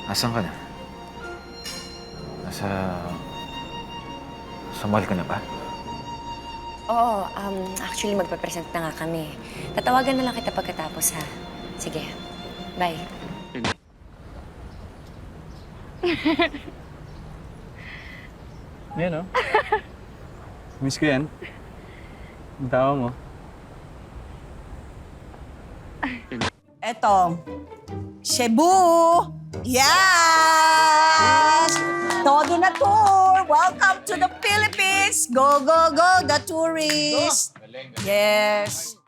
Asan ka na? Nasa... Sa mall ka na ba? Oo, actually magpapresent na nga kami. Tatawagan na lang kita pagkatapos, ha? Sige, bye. Yan, oh. Miss ko yan. Ang tawa mo. Eto, Cebu! Yes! Todo na tour! Welcome to the Philippines! Go, go, go, the tourists! Yes!